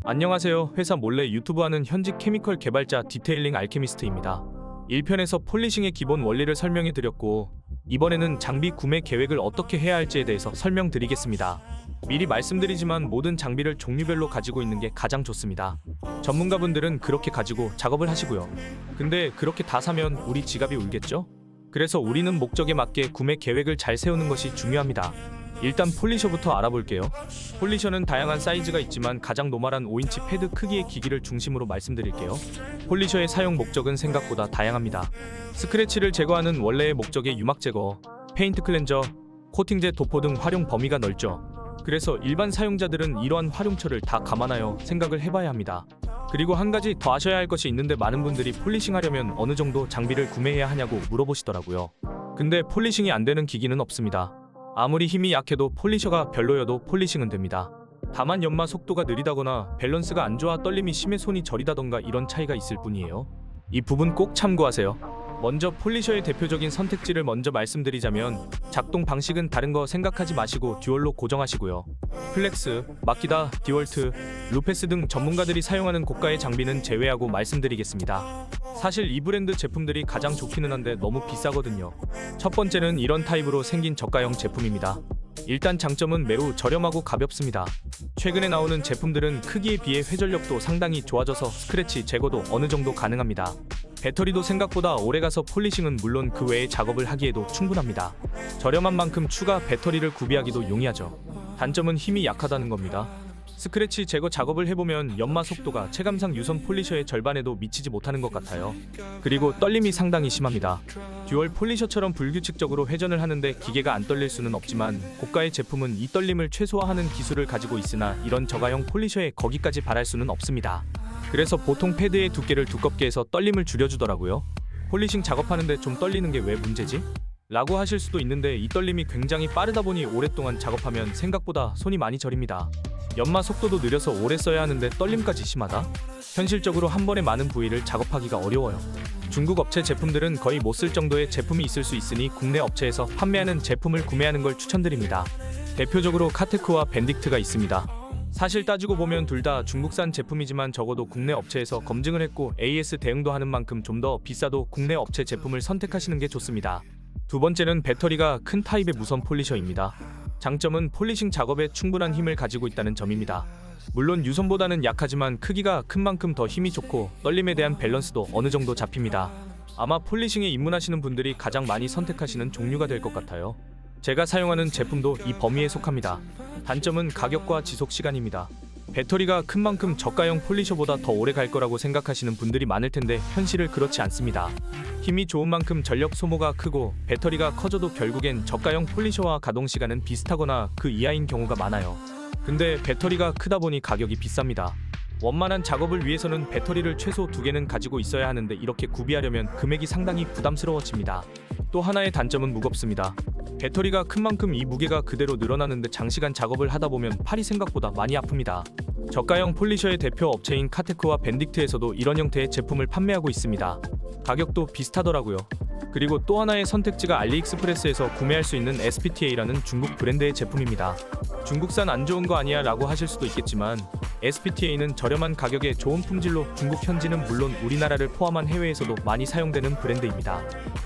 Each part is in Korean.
안녕하세요. 회사 몰래 유튜브하는 현직 케미컬 개발자 디테일링 알케미스트입니다. 1편에서 폴리싱의 기본 원리를 설명해 드렸고, 이번에는 장비 구매 계획을 어떻게 해야 할지에 대해서 설명드리겠습니다. 미리 말씀드리지만 모든 장비를 종류별로 가지고 있는 게 가장 좋습니다. 전문가분들은 그렇게 가지고 작업을 하시고요. 근데 그렇게 다 사면 우리 지갑이 울겠죠? 그래서 우리는 목적에 맞게 구매 계획을 잘 세우는 것이 중요합니다. 일단 폴리셔부터 알아볼게요. 폴리셔는 다양한 사이즈가 있지만 가장 노멀한 5인치 패드 크기의 기기를 중심으로 말씀드릴게요. 폴리셔의 사용 목적은 생각보다 다양합니다. 스크래치를 제거하는 원래의 목적의 유막 제거, 페인트 클렌저, 코팅제 도포 등 활용 범위가 넓죠. 그래서 일반 사용자들은 이러한 활용처를 다 감안하여 생각을 해봐야 합니다. 그리고 한 가지 더 아셔야 할 것이 있는데, 많은 분들이 폴리싱 하려면 어느 정도 장비를 구매해야 하냐고 물어보시더라고요. 근데 폴리싱이 안 되는 기기는 없습니다. 아무리 힘이 약해도 폴리셔가 별로여도 폴리싱은 됩니다. 다만 연마 속도가 느리다거나 밸런스가 안 좋아 떨림이 심해 손이 저리다던가 이런 차이가 있을 뿐이에요. 이 부분 꼭 참고하세요. 먼저 폴리셔의 대표적인 선택지를 먼저 말씀드리자면, 작동 방식은 다른 거 생각하지 마시고 듀얼로 고정하시고요. 플렉스, 마키다, 디월트, 루페스 등 전문가들이 사용하는 고가의 장비는 제외하고 말씀드리겠습니다. 사실 이 브랜드 제품들이 가장 좋기는 한데 너무 비싸거든요. 첫 번째는 이런 타입으로 생긴 저가형 제품입니다. 일단 장점은 매우 저렴하고 가볍습니다. 최근에 나오는 제품들은 크기에 비해 회전력도 상당히 좋아져서 스크래치 제거도 어느 정도 가능합니다. 배터리도 생각보다 오래가서 폴리싱은 물론 그 외의 작업을 하기에도 충분합니다. 저렴한 만큼 추가 배터리를 구비하기도 용이하죠. 단점은 힘이 약하다는 겁니다. 스크래치 제거 작업을 해보면 연마 속도가 체감상 유선 폴리셔의 절반에도 미치지 못하는 것 같아요. 그리고 떨림이 상당히 심합니다. 듀얼 폴리셔처럼 불규칙적으로 회전을 하는데 기계가 안 떨릴 수는 없지만, 고가의 제품은 이 떨림을 최소화하는 기술을 가지고 있으나 이런 저가형 폴리셔에 거기까지 바랄 수는 없습니다. 그래서 보통 패드의 두께를 두껍게 해서 떨림을 줄여주더라고요. 폴리싱 작업하는데 좀 떨리는 게 왜 문제지? 라고 하실 수도 있는데, 이 떨림이 굉장히 빠르다 보니 오랫동안 작업하면 생각보다 손이 많이 저립니다. 연마 속도도 느려서 오래 써야 하는데 떨림까지 심하다? 현실적으로 한 번에 많은 부위를 작업하기가 어려워요. 중국 업체 제품들은 거의 못 쓸 정도의 제품이 있을 수 있으니 국내 업체에서 판매하는 제품을 구매하는 걸 추천드립니다. 대표적으로 카테크와 벤딕트가 있습니다. 사실 따지고 보면 둘 다 중국산 제품이지만 적어도 국내 업체에서 검증을 했고 AS 대응도 하는 만큼 좀 더 비싸도 국내 업체 제품을 선택하시는 게 좋습니다. 두 번째는 배터리가 큰 타입의 무선 폴리셔입니다. 장점은 폴리싱 작업에 충분한 힘을 가지고 있다는 점입니다. 물론 유선보다는 약하지만 크기가 큰 만큼 더 힘이 좋고 떨림에 대한 밸런스도 어느 정도 잡힙니다. 아마 폴리싱에 입문하시는 분들이 가장 많이 선택하시는 종류가 될 것 같아요. 제가 사용하는 제품도 이 범위에 속합니다. 단점은 가격과 지속 시간입니다. 배터리가 큰 만큼 저가형 폴리셔보다 더 오래 갈 거라고 생각하시는 분들이 많을 텐데, 현실은 그렇지 않습니다. 힘이 좋은 만큼 전력 소모가 크고 배터리가 커져도 결국엔 저가형 폴리셔와 가동 시간은 비슷하거나 그 이하인 경우가 많아요. 근데 배터리가 크다 보니 가격이 비쌉니다. 원만한 작업을 위해서는 배터리를 최소 2개는 가지고 있어야 하는데, 이렇게 구비하려면 금액이 상당히 부담스러워집니다. 또 하나의 단점은 무겁습니다. 배터리가 큰 만큼 이 무게가 그대로 늘어나는데 장시간 작업을 하다 보면 팔이 생각보다 많이 아픕니다. 저가형 폴리셔의 대표 업체인 카테크와 벤딕트에서도 이런 형태의 제품을 판매하고 있습니다. 가격도 비슷하더라고요. 그리고 또 하나의 선택지가 알리익스프레스에서 구매할 수 있는 SPTA라는 중국 브랜드의 제품입니다. 중국산 안 좋은 거 아니야 라고 하실 수도 있겠지만, SPTA는 저렴한 가격에 좋은 품질로 중국 현지는 물론 우리나라를 포함한 해외에서도 많이 사용되는 브랜드입니다.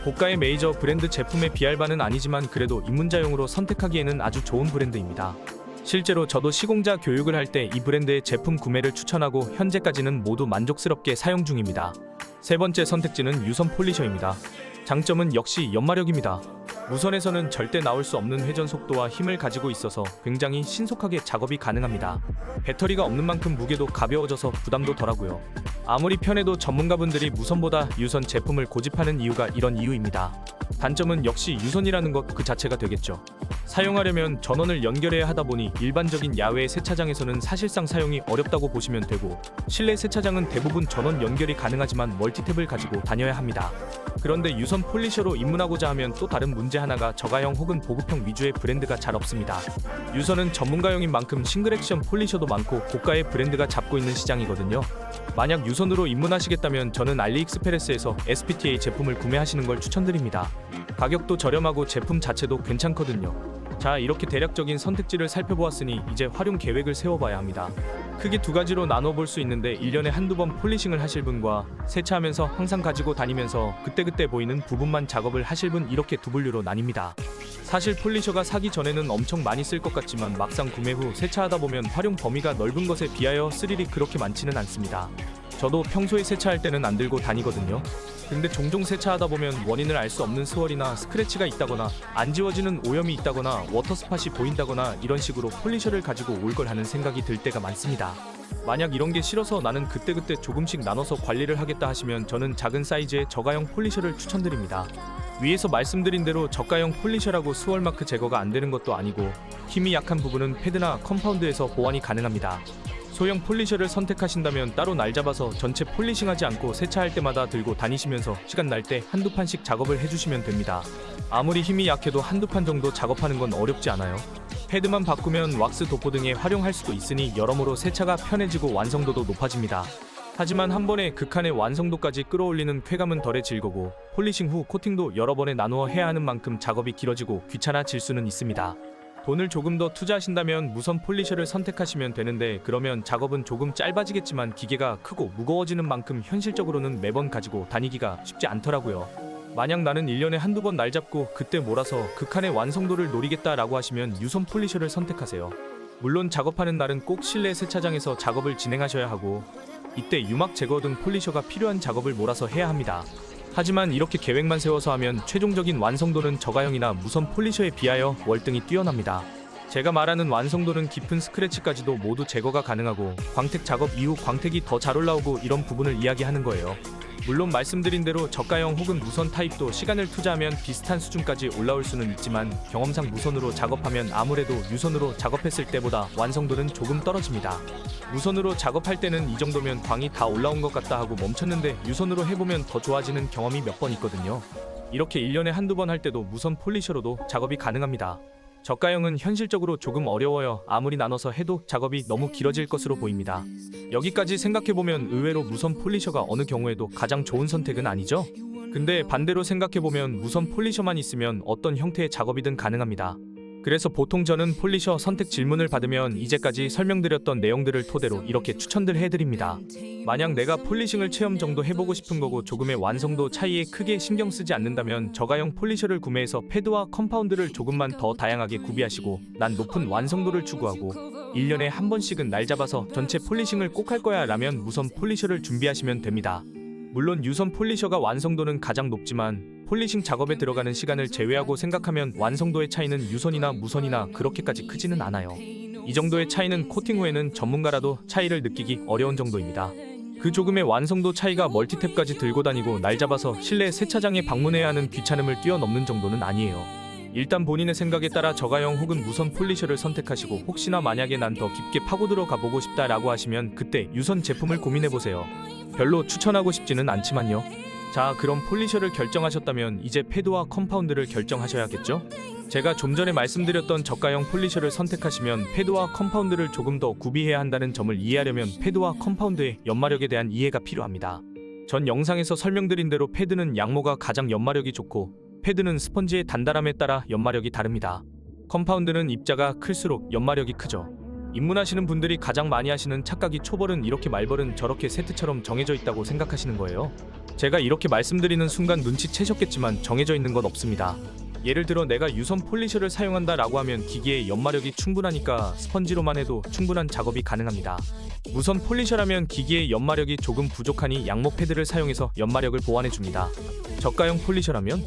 고가의 메이저 브랜드 제품에 비할 바는 아니지만 그래도 입문자용으로 선택하기에는 아주 좋은 브랜드입니다. 실제로 저도 시공자 교육을 할 때 이 브랜드의 제품 구매를 추천하고 현재까지는 모두 만족스럽게 사용 중입니다. 세 번째 선택지는 유선 폴리셔입니다. 장점은 역시 연마력입니다. 무선에서는 절대 나올 수 없는 회전 속도와 힘을 가지고 있어서 굉장히 신속하게 작업이 가능합니다. 배터리가 없는 만큼 무게도 가벼워져서 부담도 덜하고요. 아무리 편해도 전문가분들이 무선보다 유선 제품을 고집하는 이유가 이런 이유입니다. 단점은 역시 유선이라는 것 그 자체가 되겠죠. 사용하려면 전원을 연결해야 하다 보니 일반적인 야외 세차장에서는 사실상 사용이 어렵다고 보시면 되고, 실내 세차장은 대부분 전원 연결이 가능하지만 멀티탭을 가지고 다녀야 합니다. 그런데 유선 폴리셔로 입문하고자 하면 또 다른 문제 하나가 저가형 혹은 보급형 위주의 브랜드가 잘 없습니다. 유선은 전문가용인 만큼 싱글 액션 폴리셔도 많고 고가의 브랜드가 잡고 있는 시장이거든요. 만약 유선으로 입문하시겠다면 저는 알리익스프레스에서 SPTA 제품을 구매하시는 걸 추천드립니다. 가격도 저렴하고 제품 자체도 괜찮거든요. 자, 이렇게 대략적인 선택지를 살펴보았으니 이제 활용 계획을 세워봐야 합니다. 크게 두 가지로 나눠볼 수 있는데 1년에 한두 번 폴리싱을 하실 분과 세차하면서 항상 가지고 다니면서 그때그때 보이는 부분만 작업을 하실 분, 이렇게 두 분류로 나뉩니다. 사실 폴리셔가 사기 전에는 엄청 많이 쓸 것 같지만 막상 구매 후 세차하다 보면 활용 범위가 넓은 것에 비하여 쓸 일이 그렇게 많지는 않습니다. 저도 평소에 세차할 때는 안 들고 다니거든요. 근데 종종 세차하다 보면 원인을 알 수 없는 스월이나 스크래치가 있다거나 안 지워지는 오염이 있다거나 워터스팟이 보인다거나 이런 식으로 폴리셔를 가지고 올 걸 하는 생각이 들 때가 많습니다. 만약 이런 게 싫어서 나는 그때그때 조금씩 나눠서 관리를 하겠다 하시면 저는 작은 사이즈의 저가형 폴리셔를 추천드립니다. 위에서 말씀드린 대로 저가형 폴리셔라고 스월 마크 제거가 안 되는 것도 아니고 힘이 약한 부분은 패드나 컴파운드에서 보완이 가능합니다. 소형 폴리셔를 선택하신다면 따로 날 잡아서 전체 폴리싱하지 않고 세차할 때마다 들고 다니시면서 시간 날 때 한두 판씩 작업을 해주시면 됩니다. 아무리 힘이 약해도 한두 판 정도 작업하는 건 어렵지 않아요. 패드만 바꾸면 왁스 도포 등에 활용할 수도 있으니 여러모로 세차가 편해지고 완성도도 높아집니다. 하지만 한 번에 극한의 완성도까지 끌어올리는 쾌감은 덜해질 거고 폴리싱 후 코팅도 여러 번에 나누어 해야 하는 만큼 작업이 길어지고 귀찮아질 수는 있습니다. 돈을 조금 더 투자하신다면 무선 폴리셔를 선택하시면 되는데 그러면 작업은 조금 짧아지겠지만 기계가 크고 무거워지는 만큼 현실적으로는 매번 가지고 다니기가 쉽지 않더라고요. 만약 나는 1년에 한두 번 날 잡고 그때 몰아서 극한의 완성도를 노리겠다라고 하시면 유선 폴리셔를 선택하세요. 물론 작업하는 날은 꼭 실내 세차장에서 작업을 진행하셔야 하고 이때 유막 제거 등 폴리셔가 필요한 작업을 몰아서 해야 합니다. 하지만 이렇게 계획만 세워서 하면 최종적인 완성도는 저가형이나 무선 폴리셔에 비하여 월등히 뛰어납니다. 제가 말하는 완성도는 깊은 스크래치까지도 모두 제거가 가능하고 광택 작업 이후 광택이 더 잘 올라오고 이런 부분을 이야기하는 거예요. 물론 말씀드린 대로 저가형 혹은 무선 타입도 시간을 투자하면 비슷한 수준까지 올라올 수는 있지만 경험상 무선으로 작업하면 아무래도 유선으로 작업했을 때보다 완성도는 조금 떨어집니다. 무선으로 작업할 때는 이 정도면 광이 다 올라온 것 같다 하고 멈췄는데 유선으로 해보면 더 좋아지는 경험이 몇 번 있거든요. 이렇게 1년에 한두 번 할 때도 무선 폴리셔로도 작업이 가능합니다. 저가형은 현실적으로 조금 어려워요. 아무리 나눠서 해도 작업이 너무 길어질 것으로 보입니다. 여기까지 생각해보면 의외로 무선 폴리셔가 어느 경우에도 가장 좋은 선택은 아니죠? 근데 반대로 생각해보면 무선 폴리셔만 있으면 어떤 형태의 작업이든 가능합니다. 그래서 보통 저는 폴리셔 선택 질문을 받으면 이제까지 설명드렸던 내용들을 토대로 이렇게 추천들 해드립니다. 만약 내가 폴리싱을 체험 정도 해보고 싶은 거고 조금의 완성도 차이에 크게 신경 쓰지 않는다면 저가형 폴리셔를 구매해서 패드와 컴파운드를 조금만 더 다양하게 구비하시고 난 높은 완성도를 추구하고 1년에 한 번씩은 날 잡아서 전체 폴리싱을 꼭 할 거야 라면 무선 폴리셔를 준비하시면 됩니다. 물론 유선 폴리셔가 완성도는 가장 높지만 폴리싱 작업에 들어가는 시간을 제외하고 생각하면 완성도의 차이는 유선이나 무선이나 그렇게까지 크지는 않아요. 이 정도의 차이는 코팅 후에는 전문가라도 차이를 느끼기 어려운 정도입니다. 그 조금의 완성도 차이가 멀티탭까지 들고 다니고 날 잡아서 실내 세차장에 방문해야 하는 귀찮음을 뛰어넘는 정도는 아니에요. 일단 본인의 생각에 따라 저가형 혹은 무선 폴리셔를 선택하시고 혹시나 만약에 난 더 깊게 파고 들어가 보고 싶다 라고 하시면 그때 유선 제품을 고민해보세요. 별로 추천하고 싶지는 않지만요. 자, 그럼 폴리셔를 결정하셨다면 이제 패드와 컴파운드를 결정하셔야겠죠? 제가 좀 전에 말씀드렸던 저가형 폴리셔를 선택하시면 패드와 컴파운드를 조금 더 구비해야 한다는 점을 이해하려면 패드와 컴파운드의 연마력에 대한 이해가 필요합니다. 전 영상에서 설명드린 대로 패드는 양모가 가장 연마력이 좋고 패드는 스펀지의 단단함에 따라 연마력이 다릅니다. 컴파운드는 입자가 클수록 연마력이 크죠. 입문하시는 분들이 가장 많이 하시는 착각이 초벌은 이렇게 말벌은 저렇게 세트처럼 정해져 있다고 생각하시는 거예요. 제가 이렇게 말씀드리는 순간 눈치채셨겠지만 정해져 있는 건 없습니다. 예를 들어 내가 유선 폴리셔를 사용한다 라고 하면 기기의 연마력이 충분하니까 스펀지로만 해도 충분한 작업이 가능합니다. 무선 폴리셔라면 기기의 연마력이 조금 부족하니 양모 패드를 사용해서 연마력을 보완해줍니다. 저가형 폴리셔라면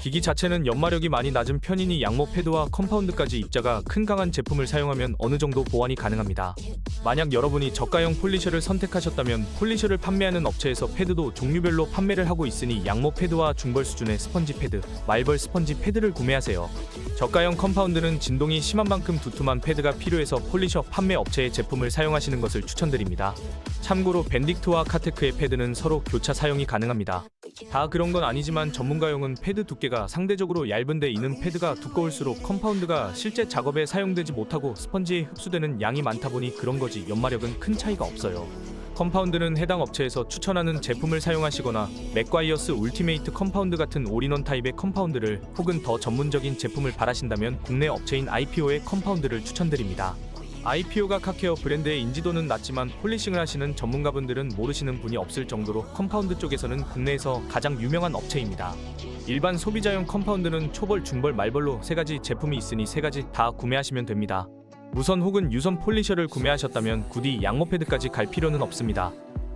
기기 자체는 연마력이 많이 낮은 편이니 양모 패드와 컴파운드까지 입자가 큰 강한 제품을 사용하면 어느 정도 보완이 가능합니다. 만약 여러분이 저가형 폴리셔를 선택하셨다면 폴리셔를 판매하는 업체에서 패드도 종류별로 판매를 하고 있으니 양모 패드와 중벌 수준의 스펀지 패드, 말벌 스펀지 패드를 구매하세요. 저가형 컴파운드는 진동이 심한 만큼 두툼한 패드가 필요해서 폴리셔 판매 업체의 제품을 사용하시는 것을 추천드립니다. 참고로 밴딕트와 카테크의 패드는 서로 교차 사용이 가능합니다. 다 그런 건 아니지만 전문가용은 패드 두께가 상대적으로 얇은데 이는 패드가 두꺼울수록 컴파운드가 실제 작업에 사용되지 못하고 스펀지에 흡수되는 양이 많다 보니 그런 거지 연마력은 큰 차이가 없어요. 컴파운드는 해당 업체에서 추천하는 제품을 사용하시거나 맥과이어스 울티메이트 컴파운드 같은 올인원 타입의 컴파운드를 혹은 더 전문적인 제품을 바라신다면 국내 업체인 IPO의 컴파운드를 추천드립니다. IPO가 카케어 브랜드의 인지도는 낮지만 폴리싱을 하시는 전문가분들은 모르시는 분이 없을 정도로 컴파운드 쪽에서는 국내에서 가장 유명한 업체입니다. 일반 소비자용 컴파운드는 초벌, 중벌, 말벌로 3가지 제품이 있으니 3가지 다 구매하시면 됩니다. 무선 혹은 유선 폴리셔를 구매하셨다면 굳이 양모 패드까지 갈 필요는 없습니다.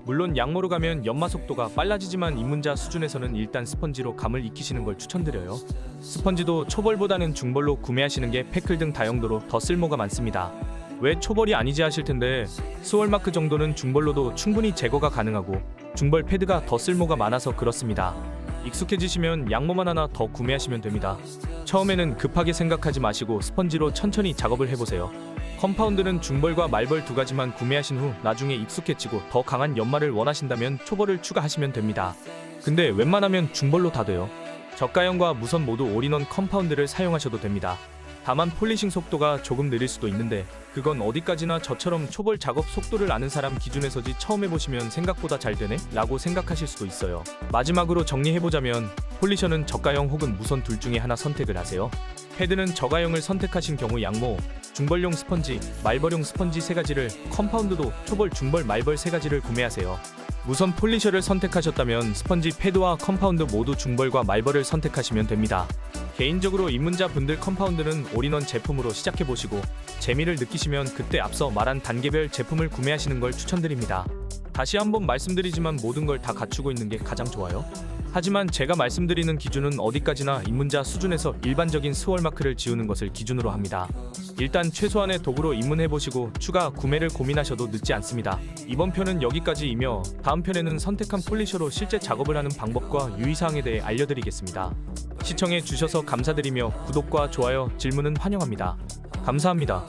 물론 양모로 가면 연마 속도가 빨라지지만 입문자 수준에서는 일단 스펀지로 감을 익히시는 걸 추천드려요. 스펀지도 초벌보다는 중벌로 구매하시는 게 패클 등 다용도로 더 쓸모가 많습니다. 왜 초벌이 아니지 하실 텐데 스월마크 정도는 중벌로도 충분히 제거가 가능하고 중벌 패드가 더 쓸모가 많아서 그렇습니다. 익숙해지시면 양모만 하나 더 구매하시면 됩니다. 처음에는 급하게 생각하지 마시고 스펀지로 천천히 작업을 해보세요. 컴파운드는 중벌과 말벌 2가지만 구매하신 후 나중에 익숙해지고 더 강한 연마를 원하신다면 초벌을 추가하시면 됩니다. 근데 웬만하면 중벌로 다 돼요. 저가형과 무선 모두 올인원 컴파운드를 사용하셔도 됩니다. 다만 폴리싱 속도가 조금 느릴 수도 있는데 그건 어디까지나 저처럼 초벌 작업 속도를 아는 사람 기준에서지 처음 해보시면 생각보다 잘 되네? 라고 생각하실 수도 있어요. 마지막으로 정리해보자면 폴리셔는 저가형 혹은 무선 둘 중에 하나 선택을 하세요. 패드는 저가형을 선택하신 경우 양모, 중벌용 스펀지, 말벌용 스펀지 3가지를, 컴파운드도 초벌, 중벌, 말벌 3가지를 구매하세요. 무선 폴리셔를 선택하셨다면 스펀지, 패드와 컴파운드 모두 중벌과 말벌을 선택하시면 됩니다. 개인적으로 입문자 분들 컴파운드는 올인원 제품으로 시작해보시고 재미를 느끼시면 그때 앞서 말한 단계별 제품을 구매하시는 걸 추천드립니다. 다시 한번 말씀드리지만 모든 걸 다 갖추고 있는 게 가장 좋아요. 하지만 제가 말씀드리는 기준은 어디까지나 입문자 수준에서 일반적인 스월마크를 지우는 것을 기준으로 합니다. 일단 최소한의 도구로 입문해보시고 추가 구매를 고민하셔도 늦지 않습니다. 이번 편은 여기까지이며 다음 편에는 선택한 폴리셔로 실제 작업을 하는 방법과 유의사항에 대해 알려드리겠습니다. 시청해 주셔서 감사드리며 구독과 좋아요, 질문은 환영합니다. 감사합니다.